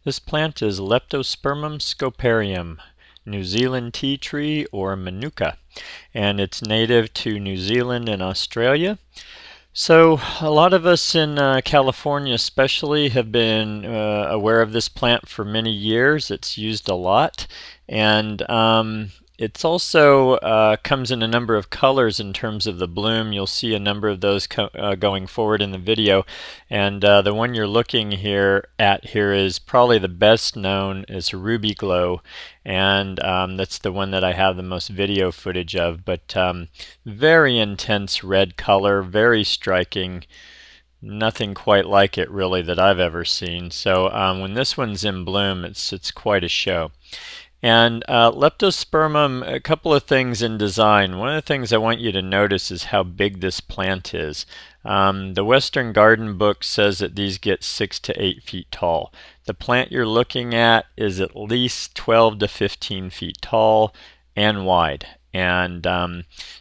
This plant is Leptospermum scoparium, New Zealand tea tree or Manuka, and it's native to New Zealand and Australia. So a lot of us in California especially have been aware of this plant for many years. It's used a lot, and it's also comes in a number of colors in terms of the bloom. You'll see a number of those going forward in the video, and the one you're looking here is probably the best known is Ruby Glow, and that's the one that I have the most video footage of. But very intense red color, very striking. Nothing quite like it really that I've ever seen. So when this one's in bloom, it's quite a show. And Leptospermum, a couple of things in design. One of the things I want you to notice is how big this plant is. The Western Garden Book says that these get 6 to 8 feet tall. The plant you're looking at is at least 12 to 15 feet tall and wide. And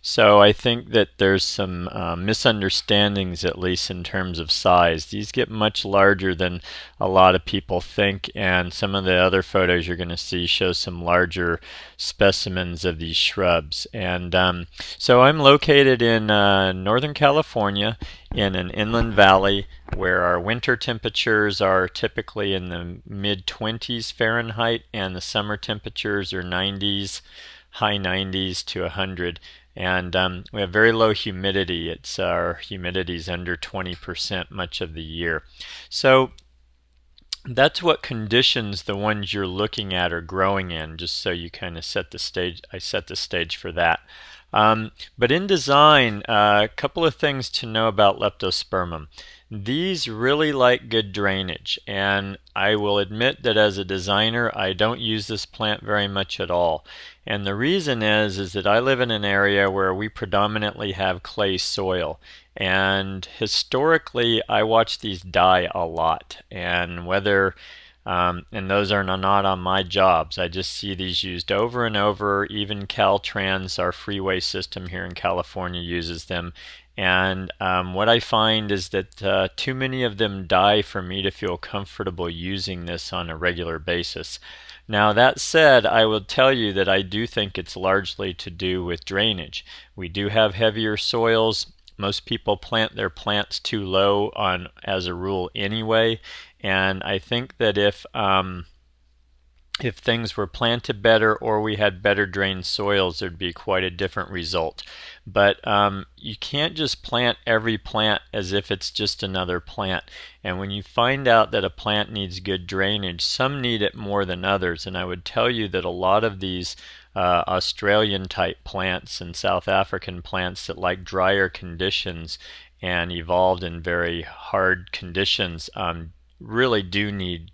so I think that there's some misunderstandings, at least in terms of size. These get much larger than a lot of people think, and some of the other photos you're going to see show some larger specimens of these shrubs. And so I'm located in Northern California in an inland valley where our winter temperatures are typically in the mid-20s Fahrenheit and the summer temperatures are 90s, high 90s to 100, and we have very low humidity. Our humidity is under 20% much of the year. So that's what conditions the ones you're looking at are growing in, just so you kind of set the stage. I set the stage for that. But in design, a couple of things to know about Leptospermum. These really like good drainage, and I will admit that as a designer I don't use this plant very much at all. And the reason is that I live in an area where we predominantly have clay soil, and historically I watch these die a lot, and and those are not on my jobs. I just see these used over and over. Even Caltrans, our freeway system here in California, uses them. And what I find is that too many of them die for me to feel comfortable using this on a regular basis. Now that said, I will tell you that I do think it's largely to do with drainage. We do have heavier soils. Most people plant their plants too low on as a rule anyway, and I think that if things were planted better or we had better drained soils, there'd be quite a different result. But you can't just plant every plant as if it's just another plant. And when you find out that a plant needs good drainage, some need it more than others. And I would tell you that a lot of these Australian type plants and South African plants that like drier conditions and evolved in very hard conditions really do need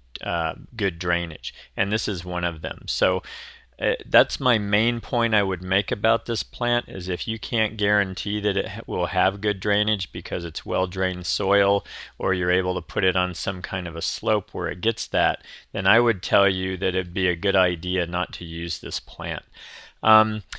good drainage, and this is one of them. So that's my main point I would make about this plant, is if you can't guarantee that it will have good drainage because it's well drained soil, or you're able to put it on some kind of a slope where it gets that, then I would tell you that it'd be a good idea not to use this plant.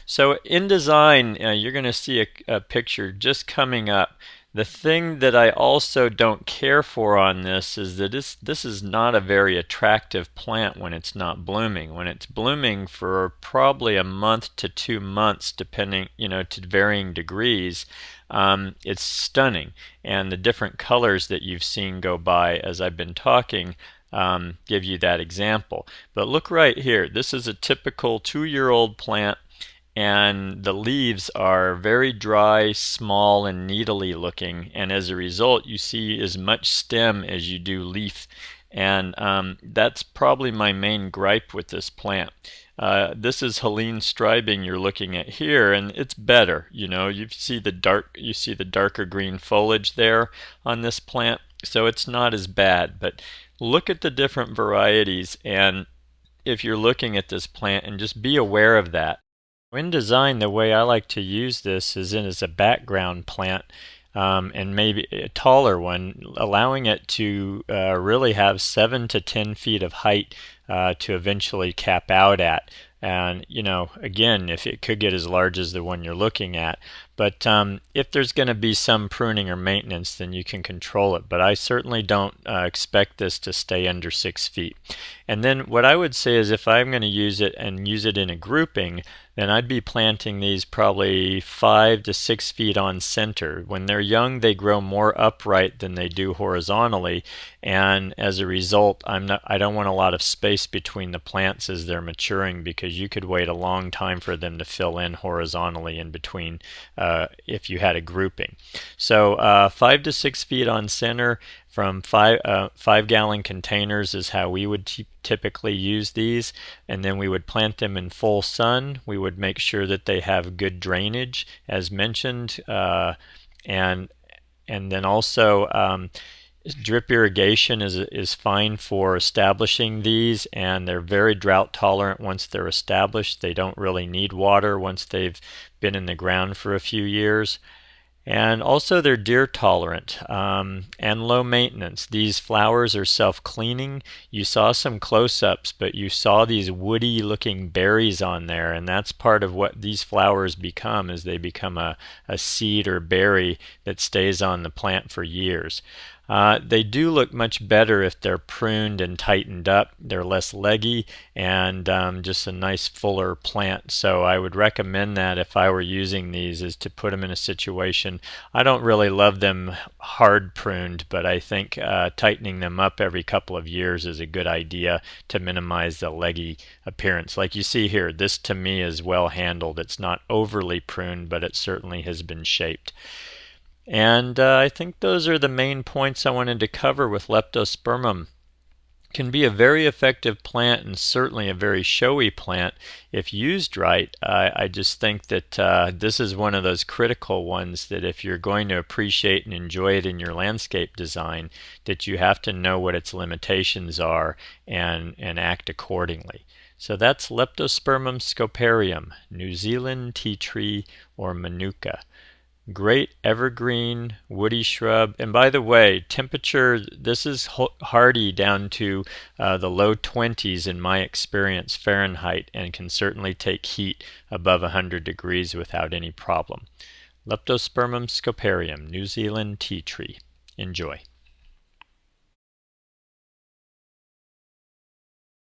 So in design, you're going to see a picture just coming up. The thing that I also don't care for on this is that this is not a very attractive plant when it's not blooming. When it's blooming for probably a month to 2 months, depending, to varying degrees, it's stunning. And the different colors that you've seen go by as I've been talking give you that example. But look right here. This is a typical 2-year-old plant, and the leaves are very dry, small, and needly looking, and as a result you see as much stem as you do leaf, and that's probably my main gripe with this plant. This is Helene stribing you're looking at here, and it's better. You see the darker green foliage there on this plant, so it's not as bad. But look at the different varieties, and if you're looking at this plant, and just be aware of that. In design, the way I like to use this is as a background plant, and maybe a taller one, allowing it to really have 7 to 10 feet of height to eventually cap out at. And again, if it could get as large as the one you're looking at, But if there's going to be some pruning or maintenance, then you can control it. But I certainly don't expect this to stay under 6 feet. And then what I would say is if I'm going to use it and use it in a grouping, then I'd be planting these probably 5 to 6 feet on center. When they're young, they grow more upright than they do horizontally, and as a result, I don't want a lot of space between the plants as they're maturing, because you could wait a long time for them to fill in horizontally in between if you had a grouping. So 5 to 6 feet on center from 5 gallon containers is how we would typically use these, and then we would plant them in full sun. We would make sure that they have good drainage as mentioned, and then also drip irrigation is fine for establishing these, and they're very drought tolerant once they're established. They don't really need water once they've been in the ground for a few years. And also they're deer tolerant and low maintenance. These flowers are self-cleaning. You saw some close-ups, but you saw these woody looking berries on there, and that's part of what these flowers become, is they become a seed or berry that stays on the plant for years. They do look much better if they're pruned and tightened up. They're less leggy and just a nice fuller plant. So I would recommend that if I were using these, is to put them in a situation. I don't really love them hard pruned, but I think tightening them up every couple of years is a good idea to minimize the leggy appearance. Like you see here, this to me is well handled. It's not overly pruned, but it certainly has been shaped. And I think those are the main points I wanted to cover with Leptospermum. Can be a very effective plant and certainly a very showy plant if used right. I just think that this is one of those critical ones that if you're going to appreciate and enjoy it in your landscape design, that you have to know what its limitations are and act accordingly. So that's Leptospermum scoparium, New Zealand tea tree, or Manuka. Great evergreen woody shrub. And by the way, temperature, this is hardy down to the low 20s in my experience Fahrenheit, and can certainly take heat above 100 degrees without any problem. Leptospermum scoparium, New Zealand tea tree. Enjoy.